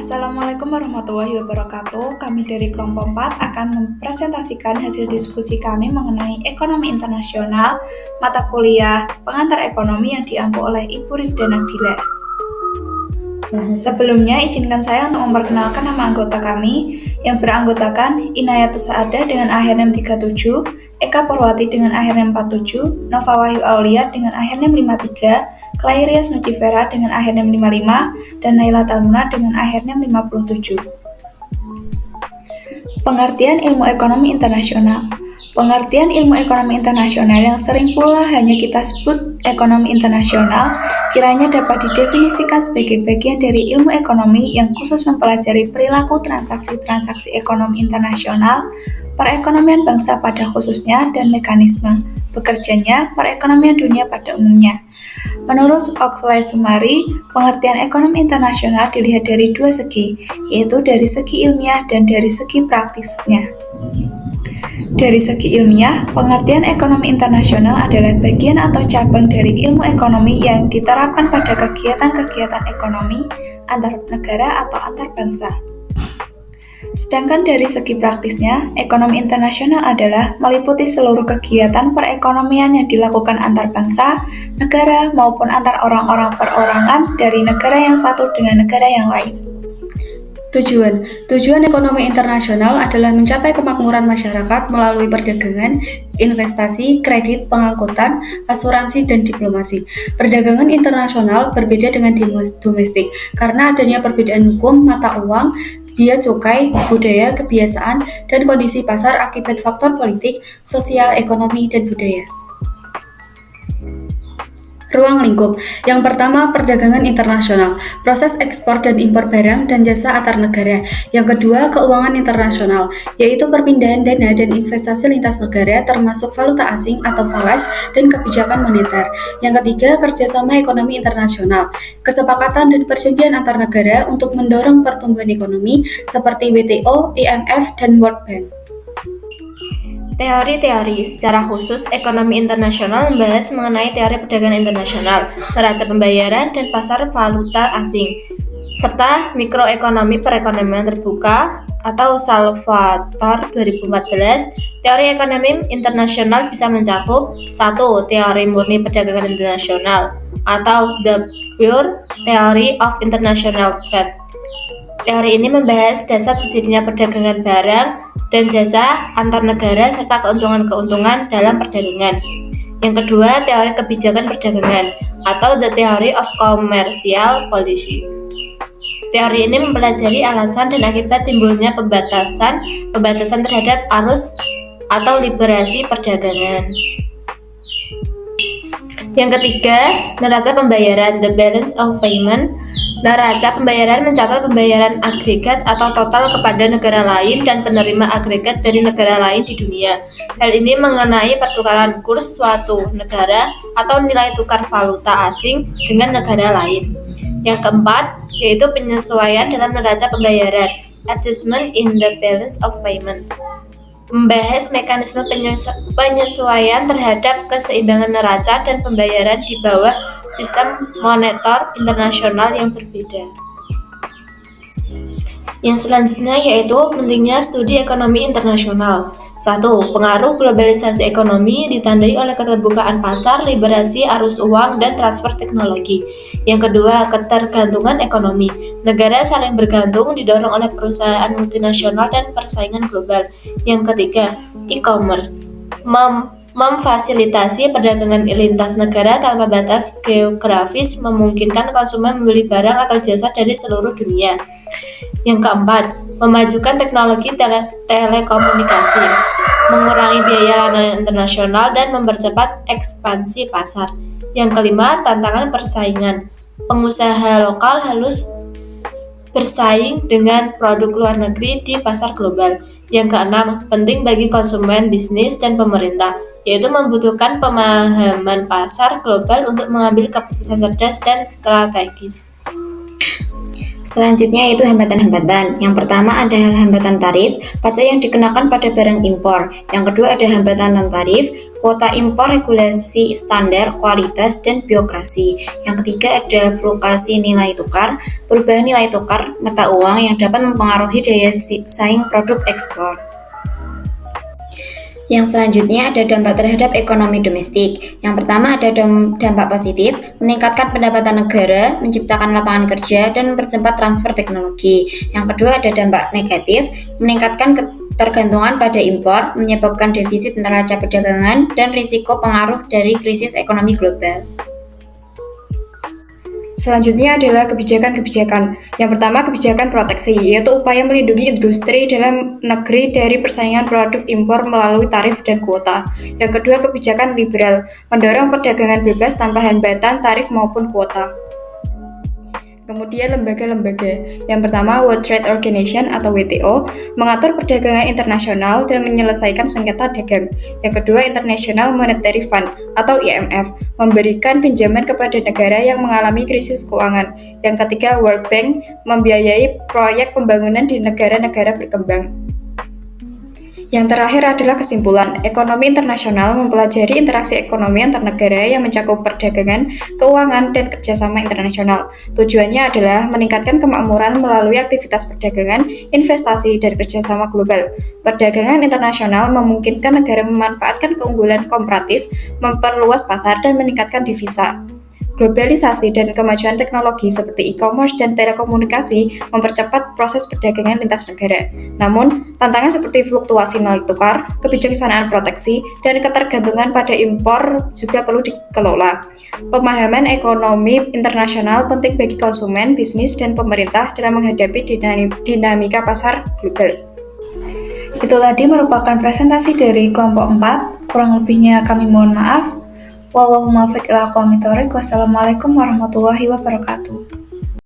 Assalamualaikum warahmatullahi wabarakatuh. Kami dari kelompok 4 akan mempresentasikan hasil diskusi kami mengenai ekonomi internasional, mata kuliah pengantar ekonomi yang diampu oleh Ibu Rifda Nabila. Sebelumnya, izinkan saya untuk memperkenalkan nama anggota kami yang beranggotakan Inayatus Saada dengan akhir NIM 37, Eka Purwati dengan akhir NIM 47, Nova Wahyu Aulia dengan akhir NIM 53, Klairias Nujivera dengan akhir NIM 55, dan Naila Talmuna dengan akhir NIM 57. Pengertian ilmu ekonomi internasional. Pengertian ilmu ekonomi internasional yang sering pula hanya kita sebut ekonomi internasional kiranya dapat didefinisikan sebagai bagian dari ilmu ekonomi yang khusus mempelajari perilaku transaksi-transaksi ekonomi internasional, perekonomian bangsa pada khususnya, dan mekanisme bekerjanya perekonomian dunia pada umumnya. Menurut Oxley Sumari, pengertian ekonomi internasional dilihat dari dua segi, yaitu dari segi ilmiah dan dari segi praktisnya. Dari segi ilmiah, pengertian ekonomi internasional adalah bagian atau cabang dari ilmu ekonomi yang diterapkan pada kegiatan-kegiatan ekonomi antar negara atau antar bangsa. Sedangkan dari segi praktisnya, ekonomi internasional adalah meliputi seluruh kegiatan perekonomian yang dilakukan antar bangsa, negara, maupun antar orang-orang perorangan dari negara yang satu dengan negara yang lain. Tujuan ekonomi internasional adalah mencapai kemakmuran masyarakat melalui perdagangan, investasi, kredit, pengangkutan, asuransi, dan diplomasi. Perdagangan internasional berbeda dengan domestik karena adanya perbedaan hukum, mata uang, biaya cukai, budaya, kebiasaan, dan kondisi pasar akibat faktor politik, sosial, ekonomi, dan budaya. Ruang lingkup. Yang pertama, perdagangan internasional, proses ekspor dan impor barang dan jasa antar negara. Yang kedua, keuangan internasional, yaitu perpindahan dana dan investasi lintas negara termasuk valuta asing atau falas dan kebijakan moneter. Yang ketiga, kerjasama ekonomi internasional, kesepakatan dan perjanjian antar negara untuk mendorong pertumbuhan ekonomi seperti WTO, IMF, dan World Bank. Teori-teori. Secara khusus, ekonomi internasional membahas mengenai teori perdagangan internasional, neraca pembayaran, dan pasar valuta asing, serta mikroekonomi perekonomian terbuka atau Salvatore 2014. Teori ekonomi internasional bisa mencakup 1. Teori murni perdagangan internasional atau The Pure Theory of International Trade. Teori ini membahas dasar terjadinya perdagangan barang dan jasa antar negara serta keuntungan-keuntungan dalam perdagangan. Yang kedua, teori kebijakan perdagangan atau The Theory of Commercial Policy. Teori ini mempelajari alasan dan akibat timbulnya pembatasan terhadap arus atau liberasi perdagangan. Yang ketiga, neraca pembayaran, The Balance of Payment. Neraca pembayaran mencatat pembayaran agregat atau total kepada negara lain dan penerima agregat dari negara lain di dunia. Hal ini mengenai pertukaran kurs suatu negara atau nilai tukar valuta asing dengan negara lain. Yang keempat, yaitu penyesuaian dalam neraca pembayaran, Adjustment in the Balance of Payment. Membahas mekanisme penyesuaian terhadap keseimbangan neraca dan pembayaran di bawah sistem moneter internasional yang berbeda. Yang selanjutnya yaitu pentingnya studi ekonomi internasional. 1. Pengaruh globalisasi ekonomi ditandai oleh keterbukaan pasar, liberasi arus uang, dan transfer teknologi. Yang kedua, ketergantungan ekonomi. Negara saling bergantung didorong oleh perusahaan multinasional dan persaingan global. Yang ketiga, e-commerce. Memfasilitasi perdagangan lintas negara tanpa batas geografis memungkinkan konsumen membeli barang atau jasa dari seluruh dunia. Yang keempat, memajukan teknologi telekomunikasi, mengurangi biaya layanan internasional dan mempercepat ekspansi pasar. Yang kelima, tantangan persaingan. Pengusaha lokal harus bersaing dengan produk luar negeri di pasar global. Yang keenam, penting bagi konsumen, bisnis, dan pemerintah, yaitu membutuhkan pemahaman pasar global untuk mengambil keputusan cerdas dan strategis. Selanjutnya itu hambatan-hambatan. Yang pertama ada hambatan tarif, pajak yang dikenakan pada barang impor. Yang kedua ada hambatan non-tarif, kuota impor, regulasi standar, kualitas, dan birokrasi. Yang ketiga ada fluktuasi nilai tukar, perubahan nilai tukar mata uang yang dapat mempengaruhi daya saing produk ekspor. Yang selanjutnya ada dampak terhadap ekonomi domestik. Yang pertama ada dampak positif, meningkatkan pendapatan negara, menciptakan lapangan kerja, dan mempercepat transfer teknologi. Yang kedua ada dampak negatif, meningkatkan ketergantungan pada impor, menyebabkan defisit neraca perdagangan, dan risiko pengaruh dari krisis ekonomi global. Selanjutnya adalah kebijakan-kebijakan. Yang pertama, kebijakan proteksi, yaitu upaya melindungi industri dalam negeri dari persaingan produk impor melalui tarif dan kuota. Yang kedua, kebijakan liberal, mendorong perdagangan bebas tanpa hambatan tarif maupun kuota. Kemudian lembaga-lembaga. Yang pertama, World Trade Organization atau WTO, mengatur perdagangan internasional dan menyelesaikan sengketa dagang. Yang kedua, International Monetary Fund atau IMF, memberikan pinjaman kepada negara yang mengalami krisis keuangan. Yang ketiga, World Bank, membiayai proyek pembangunan di negara-negara berkembang. Yang terakhir adalah kesimpulan. Ekonomi internasional mempelajari interaksi ekonomi antar negara yang mencakup perdagangan, keuangan, dan kerjasama internasional. Tujuannya adalah meningkatkan kemakmuran melalui aktivitas perdagangan, investasi, dan kerjasama global. Perdagangan internasional memungkinkan negara memanfaatkan keunggulan komparatif, memperluas pasar, dan meningkatkan devisa. Globalisasi dan kemajuan teknologi seperti e-commerce dan telekomunikasi mempercepat proses perdagangan lintas negara. Namun, tantangan seperti fluktuasi nilai tukar, kebijaksanaan proteksi, dan ketergantungan pada impor juga perlu dikelola. Pemahaman ekonomi internasional penting bagi konsumen, bisnis, dan pemerintah dalam menghadapi dinamika pasar global. Itu tadi merupakan presentasi dari kelompok 4, kurang lebihnya kami mohon maaf. Wallahul muwaffiq ila aqwamit thoriq. Wassalamualaikum warahmatullahi wabarakatuh.